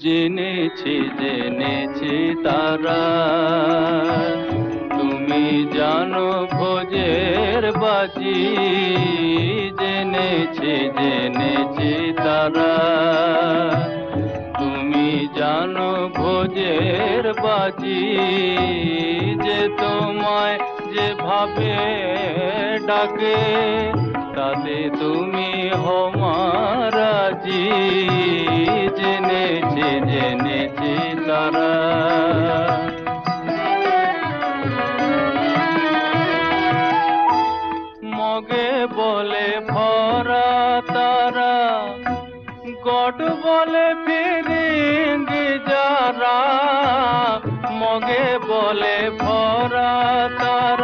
জেনেছে জেনেছে তারা, তুমি জানো ভোজের বাজি, জেনেছে জেনেছে তারা, তুমি জানো ভোজের বাজি, যে তোমায় যেভাবে ডাকে তাতে তুমি হমারাজি, জেনেছে জেনেছে তারা। মগে বলে ভরা তারা, গড বলে ফিরিঙ্গি যারা, মগে বলে ভরা তারা,